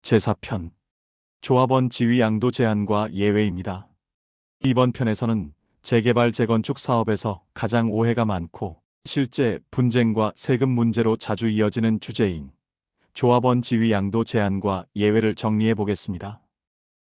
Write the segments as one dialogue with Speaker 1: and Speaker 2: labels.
Speaker 1: 제4편 조합원 지위 양도 제한과 예외입니다. 이번 편에서는 재개발 재건축 사업에서 가장 오해가 많고 실제 분쟁과 세금 문제로 자주 이어지는 주제인 조합원 지위 양도 제한과 예외를 정리해 보겠습니다.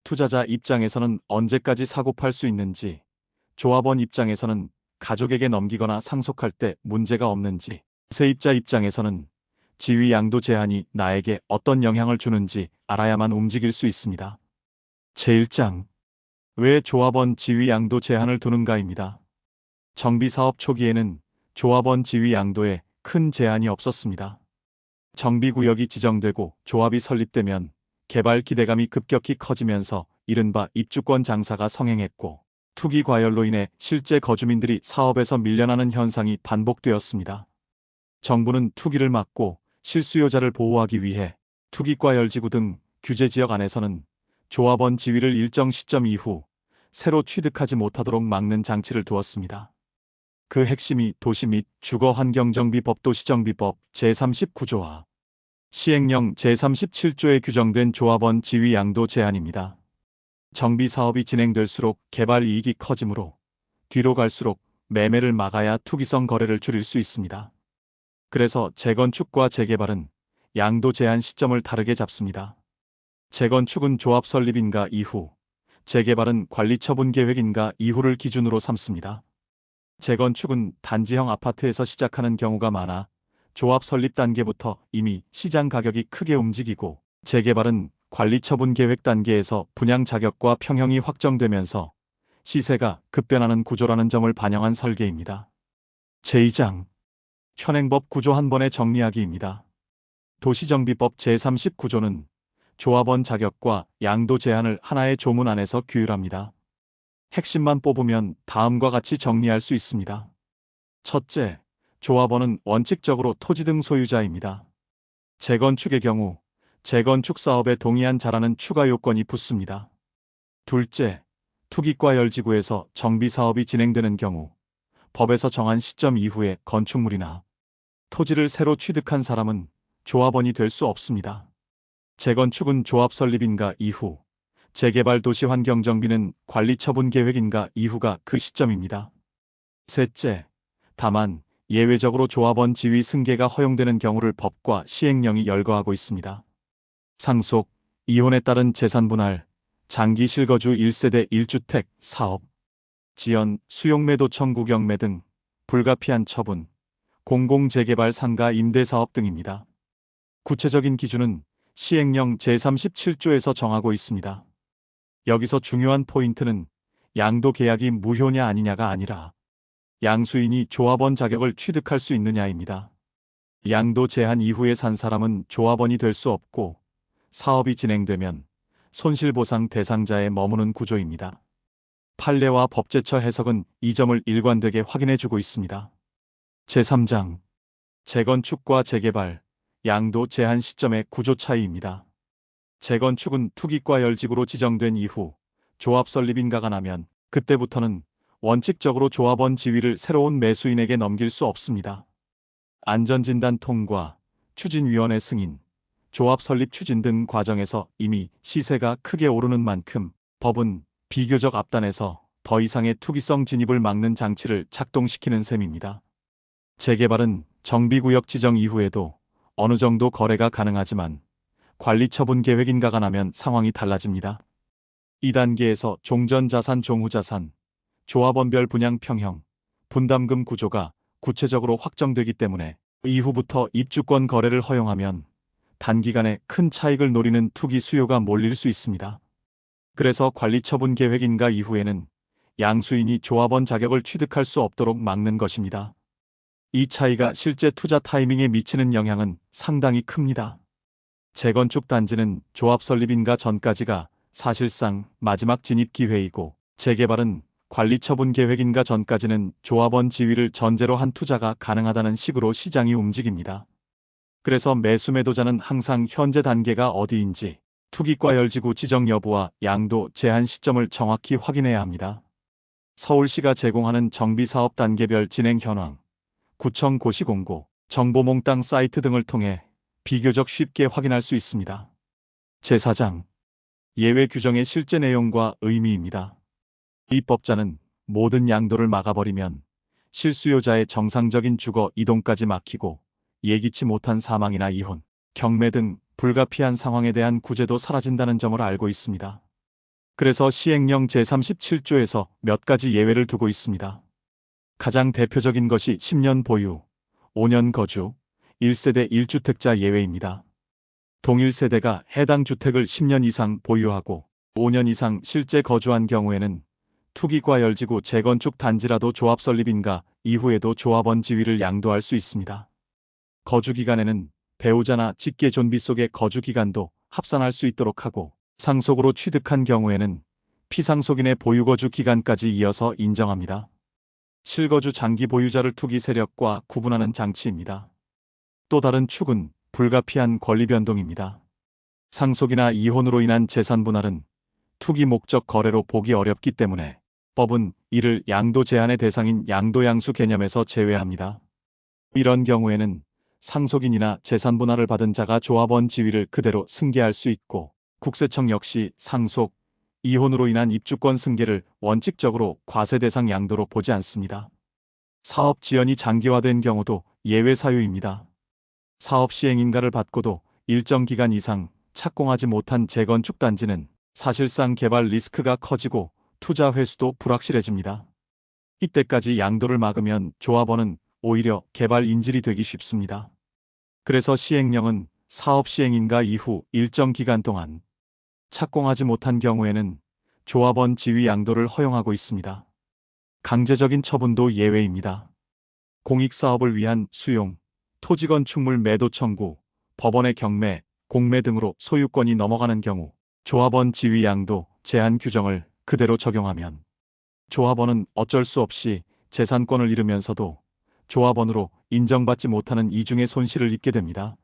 Speaker 1: 투자자 입장에서는 언제까지 사고 팔 수 있는지, 조합원 입장에서는 가족에게 넘기거나 상속할 때 문제가 없는지, 세입자 입장에서는 지위 양도 제한이 나에게 어떤 영향을 주는지 알아야만 움직일 수 있습니다. 제1장 왜 조합원 지위 양도 제한을 두는가입니다. 정비사업 초기에는 조합원 지위 양도에 큰 제한이 없었습니다. 정비구역이 지정되고 조합이 설립되면 개발 기대감이 급격히 커지면서 이른바 입주권 장사가 성행했고, 투기 과열로 인해 실제 거주민들이 사업에서 밀려나는 현상이 반복되었습니다. 정부는 투기를 막고 실수요자를 보호하기 위해 투기과열지구 등 규제지역 안에서는 조합원 지위를 일정 시점 이후 새로 취득하지 못하도록 막는 장치를 두었습니다. 그 핵심이 도시 및 주거환경정비법 도시정비법 제39조와 시행령 제37조에 규정된 조합원 지위 양도 제한입니다. 정비사업이 진행될수록 개발 이익이 커지므로 뒤로 갈수록 매매를 막아야 투기성 거래를 줄일 수 있습니다. 그래서 재건축과 재개발은 양도 제한 시점을 다르게 잡습니다. 재건축은 조합 설립인가 이후, 재개발은 관리처분 계획인가 이후를 기준으로 삼습니다. 재건축은 단지형 아파트에서 시작하는 경우가 많아 조합 설립 단계부터 이미 시장 가격이 크게 움직이고, 재개발은 관리처분 계획 단계에서 분양 자격과 평형이 확정되면서 시세가 급변하는 구조라는 점을 반영한 설계입니다. 제2장 현행법 구조 한 번에 정리하기입니다. 도시정비법 제39조는 조합원 자격과 양도 제한을 하나의 조문 안에서 규율합니다. 핵심만 뽑으면 다음과 같이 정리할 수 있습니다. 첫째, 조합원은 원칙적으로 토지 등 소유자입니다. 재건축의 경우 재건축 사업에 동의한 자라는 추가 요건이 붙습니다. 둘째, 투기과열지구에서 정비사업이 진행되는 경우 법에서 정한 시점 이후에 건축물이나 토지를 새로 취득한 사람은 조합원이 될 수 없습니다. 재건축은 조합 설립인가 이후, 재개발 도시환경정비는 관리처분 계획인가 이후가 그 시점입니다. 셋째, 다만 예외적으로 조합원 지위 승계가 허용되는 경우를 법과 시행령이 열거하고 있습니다. 상속, 이혼에 따른 재산 분할, 장기 실거주 1세대 1주택 사업, 지연, 수용매도 청구 경매 등 불가피한 처분, 공공재개발 상가 임대사업 등입니다. 구체적인 기준은 시행령 제37조에서 정하고 있습니다. 여기서 중요한 포인트는 양도 계약이 무효냐 아니냐가 아니라 양수인이 조합원 자격을 취득할 수 있느냐입니다. 양도 제한 이후에 산 사람은 조합원이 될 수 없고, 사업이 진행되면 손실보상 대상자에 머무는 구조입니다. 판례와 법제처 해석은 이 점을 일관되게 확인해주고 있습니다. 제3장 재건축과 재개발, 양도 제한 시점의 구조 차이입니다. 재건축은 투기과열지구로 지정된 이후 조합 설립인가가 나면 그때부터는 원칙적으로 조합원 지위를 새로운 매수인에게 넘길 수 없습니다. 안전진단 통과, 추진위원회 승인, 조합 설립 추진 등 과정에서 이미 시세가 크게 오르는 만큼 법은 비교적 앞단에서 더 이상의 투기성 진입을 막는 장치를 작동시키는 셈입니다. 재개발은 정비구역 지정 이후에도 어느 정도 거래가 가능하지만 관리처분 계획인가가 나면 상황이 달라집니다. 2단계에서 종전자산 종후자산, 조합원별 분양 평형, 분담금 구조가 구체적으로 확정되기 때문에 이후부터 입주권 거래를 허용하면 단기간에 큰 차익을 노리는 투기 수요가 몰릴 수 있습니다. 그래서 관리처분 계획인가 이후에는 양수인이 조합원 자격을 취득할 수 없도록 막는 것입니다. 이 차이가 실제 투자 타이밍에 미치는 영향은 상당히 큽니다. 재건축 단지는 조합 설립인가 전까지가 사실상 마지막 진입 기회이고, 재개발은 관리처분 계획인가 전까지는 조합원 지위를 전제로 한 투자가 가능하다는 식으로 시장이 움직입니다. 그래서 매수 매도자는 항상 현재 단계가 어디인지 투기과열지구 지정 여부와 양도 제한 시점을 정확히 확인해야 합니다. 서울시가 제공하는 정비사업 단계별 진행 현황, 구청 고시공고, 정보 몽땅 사이트 등을 통해 비교적 쉽게 확인할 수 있습니다. 제4장 예외 규정의 실제 내용과 의미입니다. 입법자는 모든 양도를 막아버리면 실수요자의 정상적인 주거 이동까지 막히고 예기치 못한 사망이나 이혼, 경매 등 불가피한 상황에 대한 구제도 사라진다는 점을 알고 있습니다. 그래서 시행령 제37조에서 몇 가지 예외를 두고 있습니다. 가장 대표적인 것이 10년 보유, 5년 거주, 1세대 1주택자 예외입니다. 동일 세대가 해당 주택을 10년 이상 보유하고 5년 이상 실제 거주한 경우에는 투기과열지구 재건축 단지라도 조합 설립인가 이후에도 조합원 지위를 양도할 수 있습니다. 거주 기간에는 배우자나 직계 존비 속의 거주 기간도 합산할 수 있도록 하고 상속으로 취득한 경우에는 피상속인의 보유거주 기간까지 이어서 인정합니다. 실거주 장기 보유자를 투기 세력과 구분하는 장치입니다. 또 다른 축은 불가피한 권리 변동입니다. 상속이나 이혼으로 인한 재산 분할은 투기 목적 거래로 보기 어렵기 때문에 법은 이를 양도 제한의 대상인 양도양수 개념에서 제외합니다. 이런 경우에는 상속인이나 재산 분할을 받은 자가 조합원 지위를 그대로 승계할 수 있고 국세청 역시 상속, 이혼으로 인한 입주권 승계를 원칙적으로 과세 대상 양도로 보지 않습니다. 사업 지연이 장기화된 경우도 예외 사유입니다. 사업 시행인가를 받고도 일정 기간 이상 착공하지 못한 재건축 단지는 사실상 개발 리스크가 커지고 투자 회수도 불확실해집니다. 이때까지 양도를 막으면 조합원은 오히려 개발 인질이 되기 쉽습니다. 그래서 시행령은 사업 시행인가 이후 일정 기간 동안 착공하지 못한 경우에는 조합원 지위 양도를 허용하고 있습니다. 강제적인 처분도 예외입니다. 공익사업을 위한 수용, 토지건축물 매도 청구, 법원의 경매, 공매 등으로 소유권이 넘어가는 경우 조합원 지위 양도 제한 규정을 그대로 적용하면 조합원은 어쩔 수 없이 재산권을 잃으면서도 조합원으로 인정받지 못하는 이중의 손실을 입게 됩니다.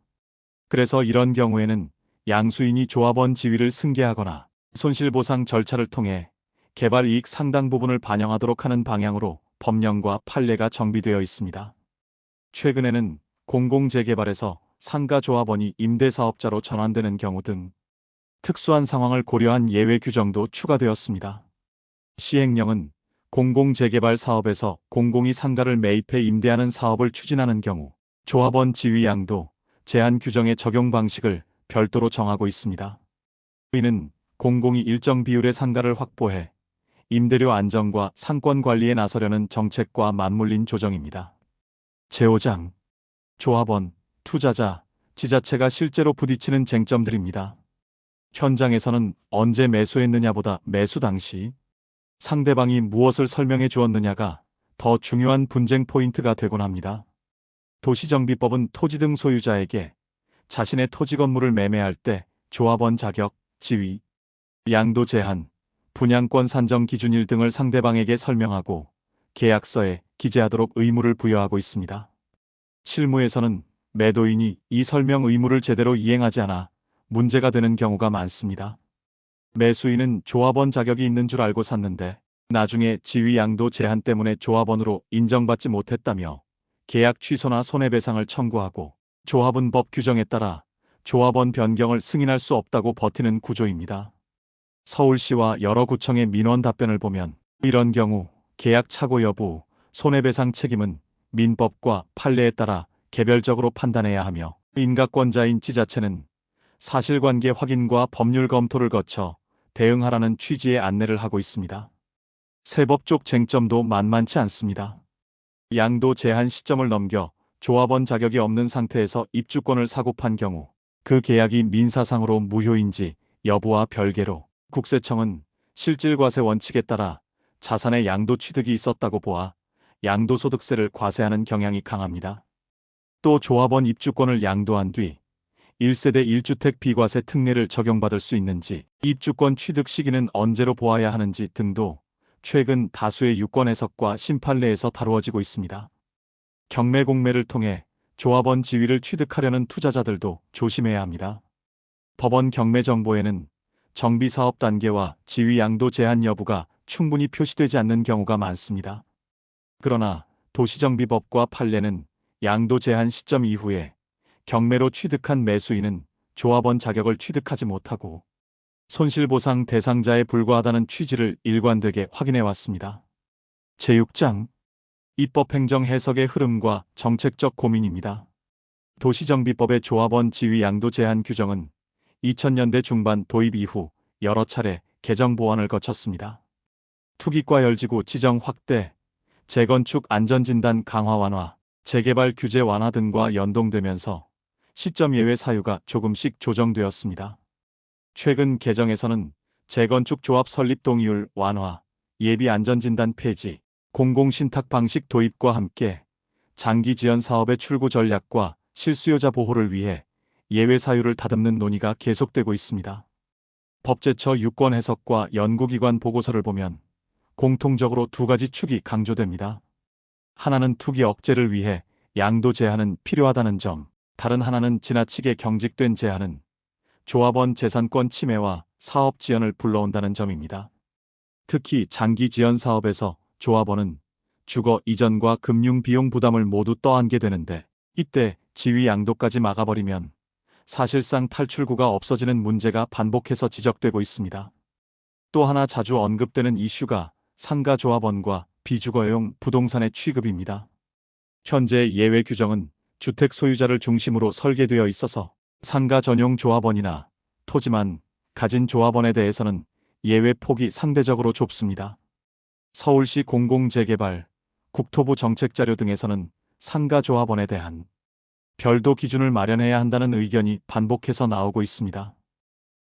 Speaker 1: 그래서 이런 경우에는 양수인이 조합원 지위를 승계하거나 손실보상 절차를 통해 개발 이익 상당 부분을 반영하도록 하는 방향으로 법령과 판례가 정비되어 있습니다. 최근에는 공공재개발에서 상가조합원이 임대사업자로 전환되는 경우 등 특수한 상황을 고려한 예외 규정도 추가되었습니다. 시행령은 공공재개발 사업에서 공공이 상가를 매입해 임대하는 사업을 추진하는 경우 조합원 지위 양도 제한 규정의 적용 방식을 별도로 정하고 있습니다. 이는 공공이 일정 비율의 상가를 확보해 임대료 안정과 상권 관리에 나서려는 정책과 맞물린 조정입니다. 제5장 조합원, 투자자, 지자체가 실제로 부딪히는 쟁점들입니다. 현장에서는 언제 매수했느냐보다 매수 당시 상대방이 무엇을 설명해 주었느냐가 더 중요한 분쟁 포인트가 되곤 합니다. 도시정비법은 토지 등 소유자에게 자신의 토지 건물을 매매할 때 조합원 자격, 지위, 양도 제한, 분양권 산정 기준일 등을 상대방에게 설명하고 계약서에 기재하도록 의무를 부여하고 있습니다. 실무에서는 매도인이 이 설명 의무를 제대로 이행하지 않아 문제가 되는 경우가 많습니다. 매수인은 조합원 자격이 있는 줄 알고 샀는데 나중에 지위 양도 제한 때문에 조합원으로 인정받지 못했다며 계약 취소나 손해배상을 청구하고 조합은 법 규정에 따라 조합원 변경을 승인할 수 없다고 버티는 구조입니다. 서울시와 여러 구청의 민원 답변을 보면 이런 경우 계약 착오 여부, 손해배상 책임은 민법과 판례에 따라 개별적으로 판단해야 하며 인가권자인 지자체는 사실관계 확인과 법률 검토를 거쳐 대응하라는 취지의 안내를 하고 있습니다. 세법 쪽 쟁점도 만만치 않습니다. 양도 제한 시점을 넘겨 조합원 자격이 없는 상태에서 입주권을 사고 판 경우 그 계약이 민사상으로 무효인지 여부와 별개로 국세청은 실질과세 원칙에 따라 자산의 양도 취득이 있었다고 보아 양도소득세를 과세하는 경향이 강합니다. 또 조합원 입주권을 양도한 뒤 1세대 1주택 비과세 특례를 적용받을 수 있는지, 입주권 취득 시기는 언제로 보아야 하는지 등도 최근 다수의 유권 해석과 심판례에서 다루어지고 있습니다. 경매 공매를 통해 조합원 지위를 취득하려는 투자자들도 조심해야 합니다. 법원 경매 정보에는 정비사업 단계와 지위 양도 제한 여부가 충분히 표시되지 않는 경우가 많습니다. 그러나 도시정비법과 판례는 양도 제한 시점 이후에 경매로 취득한 매수인은 조합원 자격을 취득하지 못하고 손실보상 대상자에 불과하다는 취지를 일관되게 확인해 왔습니다. 제6장 입법행정 해석의 흐름과 정책적 고민입니다. 도시정비법의 조합원 지위 양도 제한 규정은 2000년대 중반 도입 이후 여러 차례 개정 보완을 거쳤습니다. 투기과 열지구 지정 확대, 재건축 안전진단 강화 완화, 재개발 규제 완화 등과 연동되면서 시점 예외 사유가 조금씩 조정되었습니다. 최근 개정에서는 재건축 조합 설립 동의율 완화, 예비 안전진단 폐지, 공공신탁 방식 도입과 함께 장기 지연 사업의 출구 전략과 실수요자 보호를 위해 예외 사유를 다듬는 논의가 계속되고 있습니다. 법제처 유권 해석과 연구기관 보고서를 보면 공통적으로 두 가지 축이 강조됩니다. 하나는 투기 억제를 위해 양도 제한은 필요하다는 점, 다른 하나는 지나치게 경직된 제한은 조합원 재산권 침해와 사업 지연을 불러온다는 점입니다. 특히 장기 지연 사업에서 조합원은 주거 이전과 금융 비용 부담을 모두 떠안게 되는데, 이때 지위 양도까지 막아버리면 사실상 탈출구가 없어지는 문제가 반복해서 지적되고 있습니다. 또 하나 자주 언급되는 이슈가 상가 조합원과 비주거용 부동산의 취급입니다. 현재 예외 규정은 주택 소유자를 중심으로 설계되어 있어서 상가 전용 조합원이나 토지만 가진 조합원에 대해서는 예외 폭이 상대적으로 좁습니다. 서울시 공공재개발, 국토부 정책자료 등에서는 상가 조합원에 대한 별도 기준을 마련해야 한다는 의견이 반복해서 나오고 있습니다.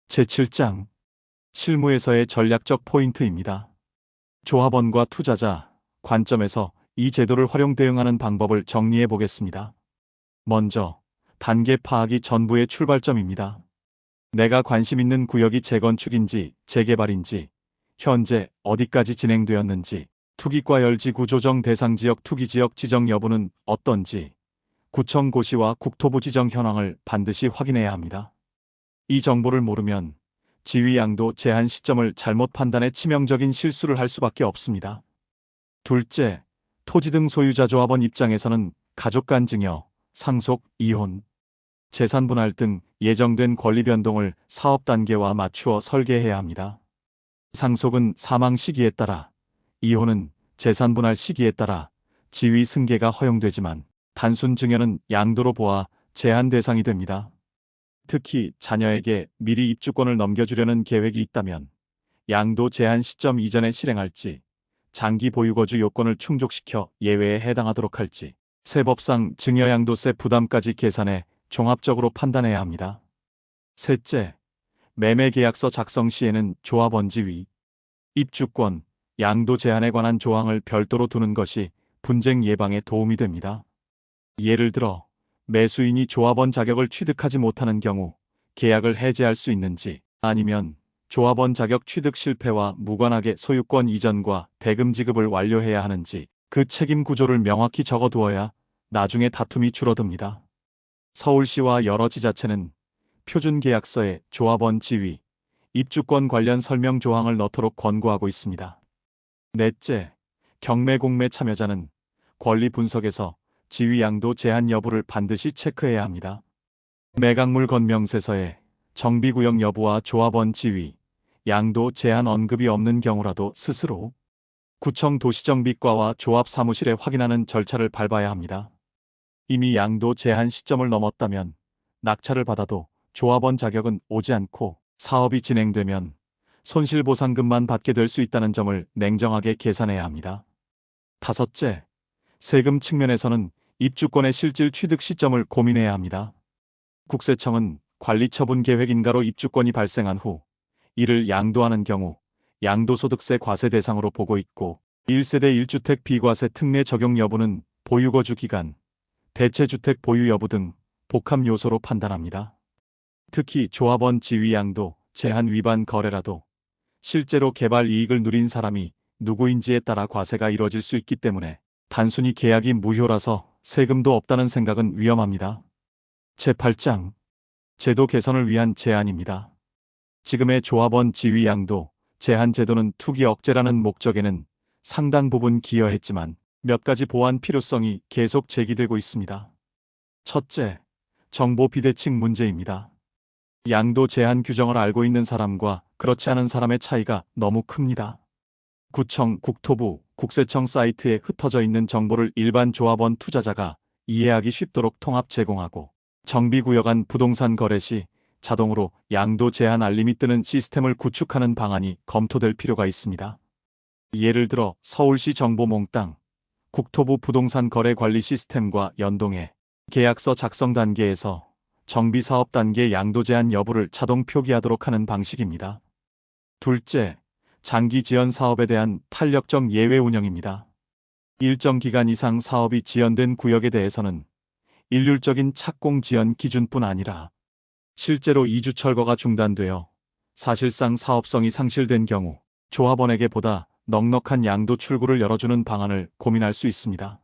Speaker 1: 제7장 실무에서의 전략적 포인트입니다. 조합원과 투자자 관점에서 이 제도를 활용 대응하는 방법을 정리해 보겠습니다. 먼저 단계 파악이 전부의 출발점입니다. 내가 관심 있는 구역이 재건축인지 재개발인지, 현재 어디까지 진행되었는지, 투기과 열지 구조정 대상 지역 투기지역 지정 여부는 어떤지, 구청 고시와 국토부 지정 현황을 반드시 확인해야 합니다. 이 정보를 모르면 지위 양도 제한 시점을 잘못 판단해 치명적인 실수를 할 수밖에 없습니다. 둘째, 토지 등 소유자 조합원 입장에서는 가족 간 증여, 상속, 이혼, 재산 분할 등 예정된 권리 변동을 사업 단계와 맞추어 설계해야 합니다. 상속은 사망 시기에 따라, 이혼은 재산 분할 시기에 따라 지위 승계가 허용되지만 단순 증여는 양도로 보아 제한 대상이 됩니다. 특히 자녀에게 미리 입주권을 넘겨주려는 계획이 있다면 양도 제한 시점 이전에 실행할지, 장기 보유거주 요건을 충족시켜 예외에 해당하도록 할지, 세법상 증여양도세 부담까지 계산해 종합적으로 판단해야 합니다. 셋째, 매매계약서 작성 시에는 조합원 지위, 입주권, 양도 제한에 관한 조항을 별도로 두는 것이 분쟁 예방에 도움이 됩니다. 예를 들어 매수인이 조합원 자격을 취득하지 못하는 경우 계약을 해지할 수 있는지, 아니면 조합원 자격 취득 실패와 무관하게 소유권 이전과 대금 지급을 완료해야 하는지 그 책임 구조를 명확히 적어두어야 나중에 다툼이 줄어듭니다. 서울시와 여러 지자체는 표준 계약서에 조합원 지위, 입주권 관련 설명 조항을 넣도록 권고하고 있습니다. 넷째, 경매 공매 참여자는 권리 분석에서 지위 양도 제한 여부를 반드시 체크해야 합니다. 매각물 건명세서에 정비구역 여부와 조합원 지위, 양도 제한 언급이 없는 경우라도 스스로 구청 도시정비과와 조합 사무실에 확인하는 절차를 밟아야 합니다. 이미 양도 제한 시점을 넘었다면 낙찰을 받아도 조합원 자격은 오지 않고 사업이 진행되면 손실보상금만 받게 될 수 있다는 점을 냉정하게 계산해야 합니다. 다섯째, 세금 측면에서는 입주권의 실질 취득 시점을 고민해야 합니다. 국세청은 관리처분 계획 인가로 입주권이 발생한 후 이를 양도하는 경우 양도소득세 과세 대상으로 보고 있고, 1세대 1주택 비과세 특례 적용 여부는 보유거주 기간, 대체주택 보유 여부 등 복합 요소로 판단합니다. 특히 조합원 지위 양도 제한 위반 거래라도 실제로 개발 이익을 누린 사람이 누구인지에 따라 과세가 이뤄질 수 있기 때문에 단순히 계약이 무효라서 세금도 없다는 생각은 위험합니다. 제8장 제도 개선을 위한 제안입니다. 지금의 조합원 지위 양도 제한 제도는 투기 억제라는 목적에는 상당 부분 기여했지만 몇 가지 보완 필요성이 계속 제기되고 있습니다. 첫째, 정보 비대칭 문제입니다. 양도 제한 규정을 알고 있는 사람과 그렇지 않은 사람의 차이가 너무 큽니다. 구청, 국토부, 국세청 사이트에 흩어져 있는 정보를 일반 조합원 투자자가 이해하기 쉽도록 통합 제공하고 정비구역안 부동산 거래 시 자동으로 양도 제한 알림이 뜨는 시스템을 구축하는 방안이 검토될 필요가 있습니다. 예를 들어 서울시 정보 몽땅, 국토부 부동산 거래 관리 시스템과 연동해 계약서 작성 단계에서 정비 사업 단계 양도 제한 여부를 자동 표기하도록 하는 방식입니다. 둘째, 장기 지연 사업에 대한 탄력적 예외 운영입니다. 일정 기간 이상 사업이 지연된 구역에 대해서는 일률적인 착공 지연 기준뿐 아니라 실제로 이주 철거가 중단되어 사실상 사업성이 상실된 경우 조합원에게 보다 넉넉한 양도 출구를 열어주는 방안을 고민할 수 있습니다.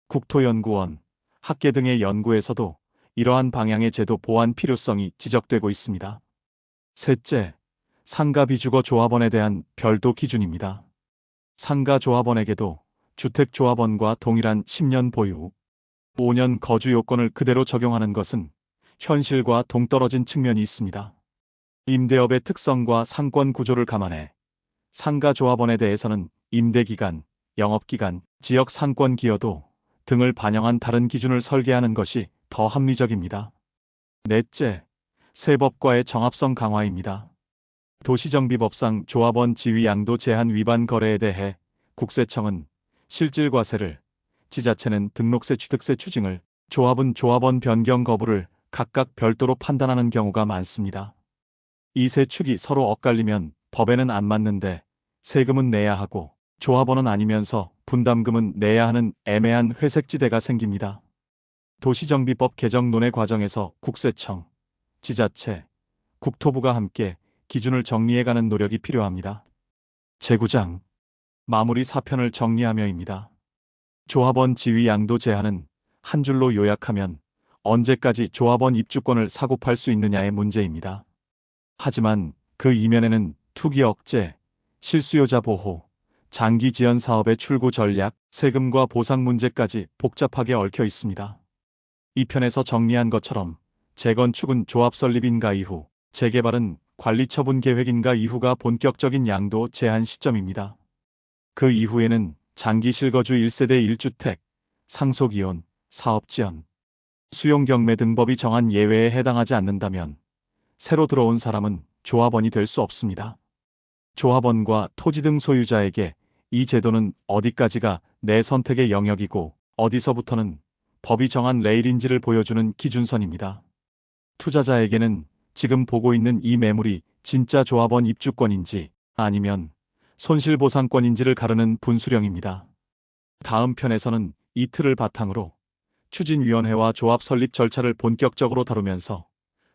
Speaker 1: 국토연구원, 학계 등의 연구에서도 이러한 방향의 제도 보완 필요성이 지적되고 있습니다. 셋째, 상가 비주거 조합원에 대한 별도 기준입니다. 상가 조합원에게도 주택조합원과 동일한 10년 보유, 5년 거주 요건을 그대로 적용하는 것은 현실과 동떨어진 측면이 있습니다. 임대업의 특성과 상권 구조를 감안해 상가 조합원에 대해서는 임대기간, 영업기간, 지역 상권 기여도 등을 반영한 다른 기준을 설계하는 것이 더 합리적입니다. 넷째, 세법과의 정합성 강화입니다. 도시정비법상 조합원 지위 양도 제한 위반 거래에 대해 국세청은 실질과세를, 지자체는 등록세 취득세 추징을, 조합은 조합원 변경 거부를 각각 별도로 판단하는 경우가 많습니다. 이 세 축이 서로 엇갈리면 법에는 안 맞는데 세금은 내야 하고 조합원은 아니면서 분담금은 내야 하는 애매한 회색지대가 생깁니다. 도시정비법 개정 논의 과정에서 국세청, 지자체, 국토부가 함께 기준을 정리해가는 노력이 필요합니다. 제9장 마무리 사편을 정리하며입니다. 조합원 지위 양도 제한은 한 줄로 요약하면 언제까지 조합원 입주권을 사고팔 수 있느냐의 문제입니다. 하지만 그 이면에는 투기 억제, 실수요자 보호, 장기 지연 사업의 출구 전략, 세금과 보상 문제까지 복잡하게 얽혀 있습니다. 이 편에서 정리한 것처럼 재건축은 조합 설립인가 이후, 재개발은 관리 처분 계획인가 이후가 본격적인 양도 제한 시점입니다. 그 이후에는 장기 실거주 1세대 1주택, 상속이혼, 사업지연, 수용경매 등 법이 정한 예외에 해당하지 않는다면 새로 들어온 사람은 조합원이 될 수 없습니다. 조합원과 토지 등 소유자에게 이 제도는 어디까지가 내 선택의 영역이고 어디서부터는 법이 정한 레일인지를 보여주는 기준선입니다. 투자자에게는 지금 보고 있는 이 매물이 진짜 조합원 입주권인지 아니면 손실보상권인지를 가르는 분수령입니다. 다음 편에서는 이 틀을 바탕으로 추진위원회와 조합 설립 절차를 본격적으로 다루면서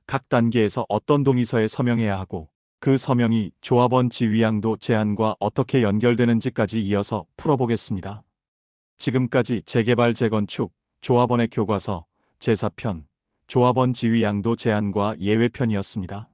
Speaker 1: 각 단계에서 어떤 동의서에 서명해야 하고 그 서명이 조합원 지위 양도 제한과 어떻게 연결되는지까지 이어서 풀어보겠습니다. 지금까지 재개발 재건축 조합원의 교과서 제4편 조합원 지위 양도 제한과 예외편이었습니다.